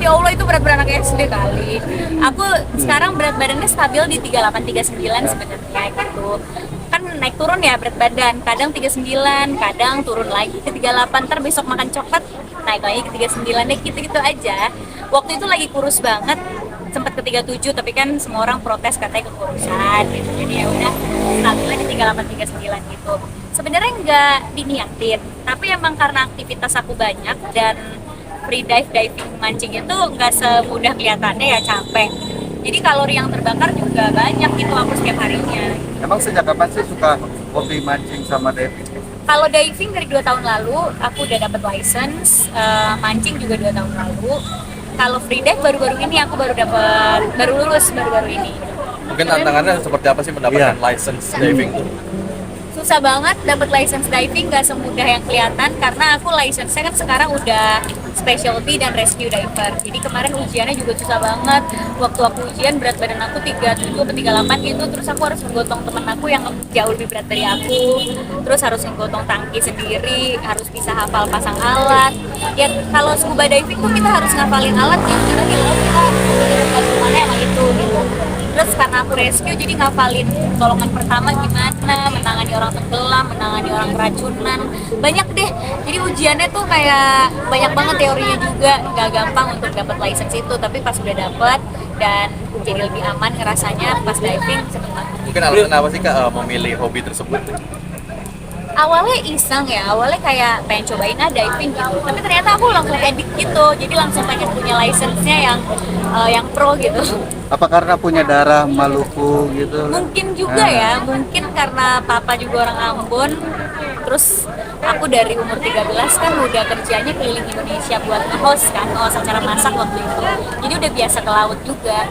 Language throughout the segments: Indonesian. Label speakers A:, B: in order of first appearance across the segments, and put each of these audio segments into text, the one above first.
A: Ya Allah, itu berat anak SD kali. Aku sekarang berat badannya stabil di 38 39 sebenarnya gitu. Kan naik turun ya berat badan. Kadang 39, kadang turun lagi ke 38, ntar besok makan coklat naik lagi ke 39 deh, gitu-gitu aja. Waktu itu lagi kurus banget, sempat ke 37, tapi kan semua orang protes katanya kekurusan gitu. Jadi ya udah stabilnya di 38 39 gitu. Sebenarnya nggak diniatin, tapi emang karena aktivitas aku banyak dan free diving mancing itu nggak semudah kelihatannya ya, capek. Jadi kalori yang terbakar juga banyak gitu aku setiap harinya.
B: Emang sejak kapan sih suka hobi mancing sama diving?
A: Kalau diving dari 2 tahun lalu aku udah dapat license, mancing juga 2 tahun lalu. Kalau free dive baru-baru ini aku baru lulus baru-baru ini.
C: Mungkin tantangannya seperti apa sih mendapatkan license diving tuh?
A: Susah banget dapat license diving, gak semudah yang kelihatan karena aku license-nya kan sekarang udah specialty dan rescue diver. Jadi kemarin ujiannya juga susah banget. Waktu aku ujian berat badan aku 37 atau 38 gitu, terus aku harus menggotong temen aku yang jauh lebih berat dari aku. Terus harus menggotong tangki sendiri, harus bisa hafal pasang alat. Ya kalau scuba diving tuh kita harus ngafalin alat ya, karena di laut kita gimana emang itu gitu. Terus karena aku rescue jadi ngafalin golongan pertama gimana, menangani orang tenggelam, menangani orang keracunan, banyak deh. Jadi ujiannya tuh kayak banyak banget teorinya juga, gak gampang untuk dapat license itu. Tapi pas udah dapet dan jadi lebih aman ngerasanya pas diving, seneng banget.
C: Mungkin alasan apa sih Kak memilih hobi tersebut?
A: Awalnya iseng ya, awalnya kayak pengen cobain diving gitu, tapi ternyata aku langsung edit gitu, jadi langsung pengen punya license-nya yang pro gitu.
B: Apa karena punya darah Maluku gitu?
A: Mungkin juga ya, mungkin karena papa juga orang Ambon, terus aku dari umur 13 kan udah kerjanya keliling Indonesia buat nge-host kan, nge-host acara masak waktu itu, jadi udah biasa ke laut juga.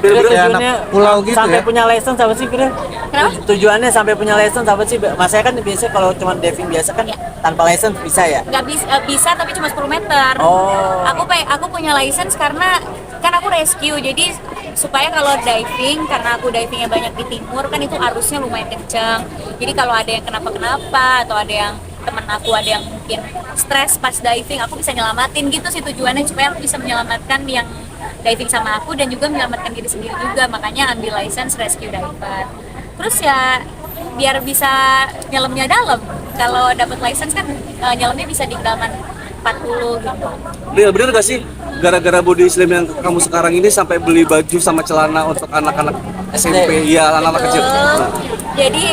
B: Kayak anak pulau gitu
D: sampai
B: ya?
D: punya license apa sih Bro?
A: Kenapa?
D: Tujuannya sampai punya license apa sih? Masanya kan biasa kalau cuma diving biasa kan tanpa license bisa ya?
A: Nggak bisa tapi cuma 10 meter.
D: Oh.
A: Aku punya license karena kan aku rescue, jadi supaya kalau diving, karena aku divingnya banyak di timur kan itu arusnya lumayan kencang, jadi kalau ada yang kenapa-kenapa atau ada yang temen aku ada yang mungkin stres pas diving, aku bisa nyelamatin gitu sih tujuannya, supaya aku bisa menyelamatkan yang diving sama aku dan juga menyelamatkan diri sendiri juga, makanya ambil license rescue diver. Terus ya biar bisa nyelamnya dalam, kalau dapat license kan nyelamnya bisa di kedalaman 40 gitu.
E: Bener gak sih gara-gara body slim yang kamu sekarang ini sampai beli baju sama celana untuk anak-anak SMP, iya anak-anak kecil.
A: Betul. Jadi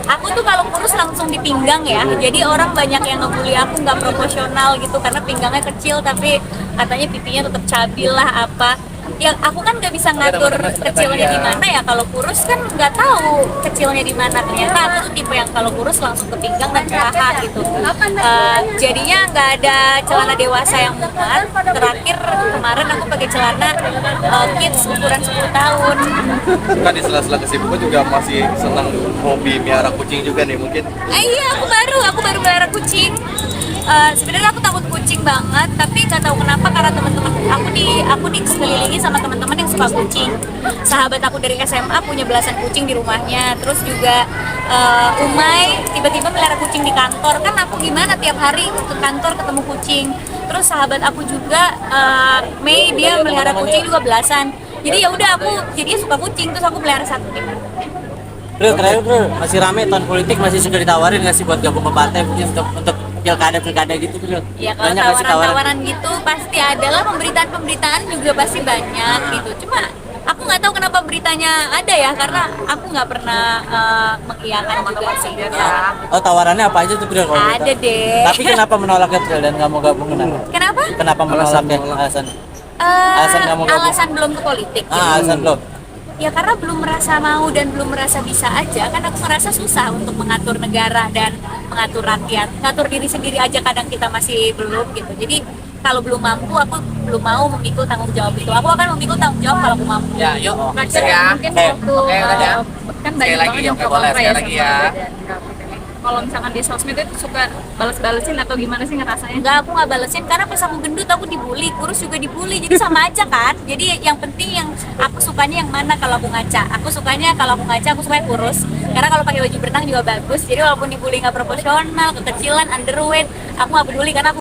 A: aku tuh kalau kurus langsung di pinggang ya, jadi orang banyak yang ngebully aku nggak proporsional gitu karena pinggangnya kecil tapi katanya pipinya tetap cabil lah apa. Yang aku kan nggak bisa ngatur kecilnya di mana ya, kalau kurus kan nggak tahu kecilnya di mana. Ternyata aku tuh tipe yang kalau kurus langsung ke pinggang dan ke paha gitu. Jadinya nggak ada celana dewasa yang muat. Terakhir kemarin aku pakai celana kids ukuran 10 tahun.
C: Kan di sela-sela kesibukan juga masih senang hobi miara kucing juga nih mungkin.
A: Iya, aku baru pelihara kucing. Sebenarnya aku takut kucing banget, tapi nggak tahu kenapa karena teman-teman aku dikelilingi sama teman-teman yang suka kucing. Sahabat aku dari SMA punya belasan kucing di rumahnya. Terus juga Umay tiba-tiba melihara kucing di kantor. Kan aku gimana tiap hari ke kantor ketemu kucing. Terus sahabat aku juga Mei, dia melihara kucing juga belasan. Jadi ya udah aku jadinya suka kucing, terus aku pelihara satu.
D: Bro, terakhir Bro, masih rame tahun politik, masih suka ditawarin nggak sih buat gabung ke partai mungkin untuk pilkada gitu Bro?
A: Ya kalau
D: Banyak nggak sih
A: tawaran-tawaran gitu pasti ada lah, pemberitaan juga pasti banyak gitu. Cuma aku nggak tahu kenapa beritanya ada ya, karena aku nggak pernah mengiyakan juga sih.
D: Oh, tawarannya apa aja tuh Bro? Kalau
A: Ada
D: gitu?
A: deh.
D: Tapi kenapa menolaknya Bro dan nggak mau gabung kenapa?
A: Kenapa?
D: Kenapa menolaknya? Alasan? Alasan nggak mau gabung?
A: Alasan belum ke politik.
D: Alasan belum?
A: Ya karena belum merasa mau dan belum merasa bisa aja, kan aku merasa susah untuk mengatur negara dan mengatur rakyat, ngatur diri sendiri aja kadang kita masih belum gitu. Jadi kalau belum mampu, aku belum mau memikul tanggung jawab itu. Aku akan memikul tanggung jawab kalau aku mampu.
F: Ya, yuk.
A: Ngajar
F: Ya.
A: mungkin waktu
F: udah.
A: kan
F: Sekali
A: banyak
F: lagi,
A: banget yang
F: ya,
A: pro
F: boleh,
A: kontra
F: sekali
A: ya
F: lagi
A: sama
F: ya.
A: badan. Kalau misalkan di sosmed itu suka balas-balesin atau gimana sih ngerasanya? Enggak, aku nggak balesin karena pas aku gendut aku dibully, kurus juga dibully, jadi sama aja kan. Jadi yang penting yang aku sukanya yang mana kalau aku ngaca. Aku sukanya kalau aku ngaca aku suka kurus. Karena kalau pakai baju berenang juga bagus. Jadi walaupun dibully nggak proporsional, kekecilan, underweight, aku nggak peduli karena aku